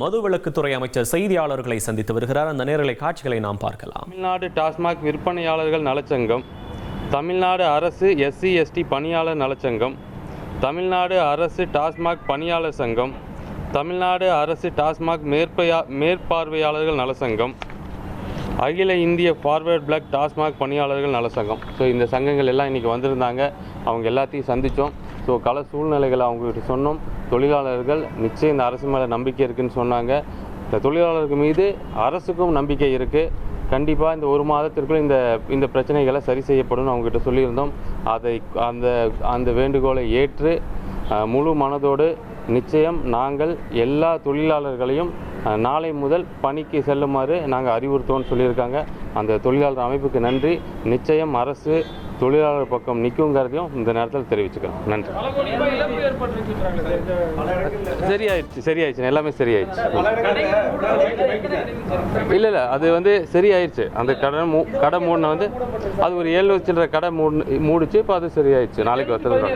மதுவிலக்குத்துறை அமைச்சர் செய்தியாளர்களை சந்தித்து வருகிறார். அந்த நேரலை காட்சிகளை நாம் பார்க்கலாம். தமிழ்நாடு டாஸ்மாக் விற்பனையாளர்கள் நலச்சங்கம், தமிழ்நாடு அரசு SC/ST பணியாளர் நலச்சங்கம், தமிழ்நாடு அரசு டாஸ்மாக் பணியாளர் சங்கம், தமிழ்நாடு அரசு டாஸ்மாக் மேற்பார்வையாளர்கள் நலச்சங்கம், அகில இந்திய ஃபார்வர்ட் பிளாக் டாஸ்மாக் பணியாளர்கள் நலச்சங்கம். ஸோ இந்த சங்கங்கள் எல்லாம் இன்றைக்கி வந்திருந்தாங்க. அவங்க எல்லாத்தையும் சந்தித்தோம். ஸோ கள சூழ்நிலைகளை அவங்ககிட்ட சொன்னோம். தொழிலாளர்கள் நிச்சயம் இந்த அரசு மேலே நம்பிக்கை இருக்குதுன்னு சொன்னாங்க. இந்த தொழிலாளர்கள் மீது அரசுக்கும் நம்பிக்கை இருக்குது. கண்டிப்பாக இந்த ஒரு மாதத்திற்குள் இந்த பிரச்சனைகளை சரி செய்யப்படும் அவங்ககிட்ட சொல்லியிருந்தோம். அந்த வேண்டுகோளை ஏற்று முழு மனதோடு நிச்சயம் நாங்கள் எல்லா தொழிலாளர்களையும் நாளை முதல் பணிக்கு செல்லுமாறு நாங்கள் அறிவுறுத்தோம்னு சொல்லியிருக்காங்க. அந்த தொழிலாளர் அமைப்புக்கு நன்றி. நிச்சயம் அரசு தொழிலாளர் பக்கம் நிற்குங்கிறதையும் இந்த நேரத்தில் தெரிவிச்சுக்கிறோம். நன்றி. சரியாயிடுச்சு எல்லாமே சரியாயிடுச்சு. இல்லை அது சரியாயிடுச்சு. அந்த கடை மூடின அது ஒரு 700 சில்லற கடை மூடிச்சு. இப்போ அது சரியாயிடுச்சு. நாளைக்கு வந்துருக்கோம்.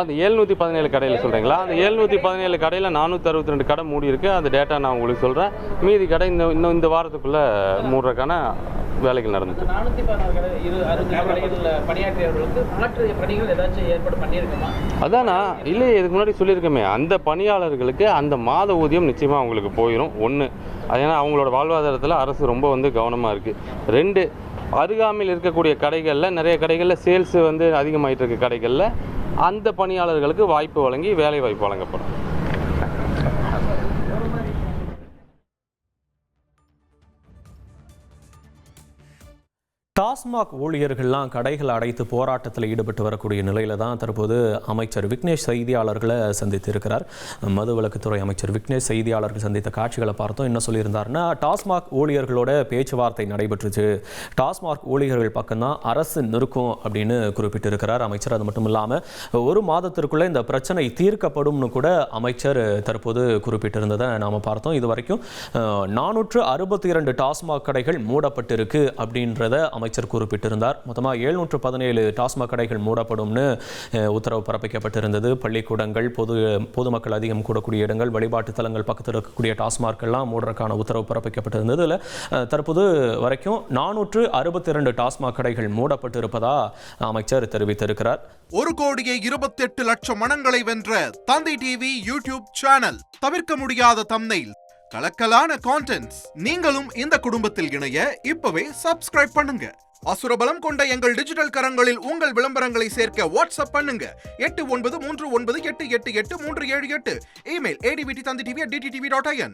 அந்த 717 கடையில் சொல்கிறீங்களா? அந்த 717 கடையில் 462 கடை மூடி இருக்கு. அந்த டேட்டா நான் உங்களுக்கு சொல்கிறேன். மீதி கடை இன்னும் இந்த வாரத்துக்குள்ளே மூடுறதுக்கான வேலைகள் நடந்துச்சு. அதானா இல்லையே, இதுக்கு முன்னாடி சொல்லியிருக்கோமே, அந்த பணியாளர்களுக்கு அந்த மாத ஊதியம் நிச்சயமாக அவங்களுக்கு போயிடும். ஒன்று, ஏன்னா அவங்களோட வாழ்வாதாரத்தில் அரசு ரொம்ப கவனமாக இருக்குது. 2, அருகாமையில் இருக்கக்கூடிய கடைகளில் நிறைய கடைகளில் சேல்ஸ் அதிகமாகிட்டு இருக்க கடைகளில் அந்த பணியாளர்களுக்கு வாய்ப்பு வழங்கி வேலை வாய்ப்பு வழங்கப்படும். டாஸ்மாக் ஊழியர்கள்லாம் கடைகளை அடைத்து போராட்டத்தில் ஈடுபட்டு வரக்கூடிய நிலையில தான் தற்போது அமைச்சர் விக்னேஷ் செய்தியாளர்களை சந்தித்து இருக்கிறார். மதுவிலக்குத்துறை அமைச்சர் விக்னேஷ் செய்தியாளர்கள் சந்தித்த காட்சிகளை பார்த்தோம். என்ன சொல்லியிருந்தாருன்னா, டாஸ்மாக் ஊழியர்களோட பேச்சுவார்த்தை நடைபெற்றுச்சு, டாஸ்மாக் ஊழியர்கள் பக்கம்தான் அரசு நிற்கும் அப்படின்னு குறிப்பிட்டிருக்கிறார் அமைச்சர். அது மட்டும் இல்லாமல் ஒரு மாதத்திற்குள்ளே இந்த பிரச்சனை தீர்க்கப்படும்னு கூட அமைச்சர் தற்போது குறிப்பிட்டிருந்ததை நாம் பார்த்தோம். இது வரைக்கும் 462 டாஸ்மாக் கடைகள் மூடப்பட்டிருக்கு அப்படின்றத அமைச்சர் குறிப்பிட்டிருந்தார். மொத்தமாக 717 டாஸ்மாக் கடைகள் மூடப்படும்னு உத்தரவு பிறப்பிக்கப்பட்டிருந்தது. பள்ளிக்கூடங்கள், பொதுமக்கள் அதிகம் கூடக்கூடிய இடங்கள், வழிபாட்டு தலங்கள் பக்கத்தில் இருக்கக்கூடிய டாஸ்மார்க்கெல்லாம் மூடுறதுக்கான உத்தரவு பிறப்பிக்கப்பட்டிருந்தது. இதில் தற்போது வரைக்கும் 462 டாஸ்மாக் கடைகள் மூடப்பட்டிருப்பதா அமைச்சர் தெரிவித்திருக்கிறார். 1,28,00,000 மனங்களை வென்ற தந்தி டிவி யூடியூப் சேனல். தவிர்க்க முடியாத தம்ப்நெயில், கலக்கலான கான்டென்ட்ஸ். நீங்களும் இந்த குடும்பத்தில் இணைய இப்பவே சப்ஸ்கிரைப் பண்ணுங்க. அசுரபலம் கொண்ட எங்கள் டிஜிட்டல் கரங்களில் உங்கள் விளம்பரங்களை சேர்க்க வாட்ஸ்அப் பண்ணுங்க. 8939888838. Email advttv@dttv.in.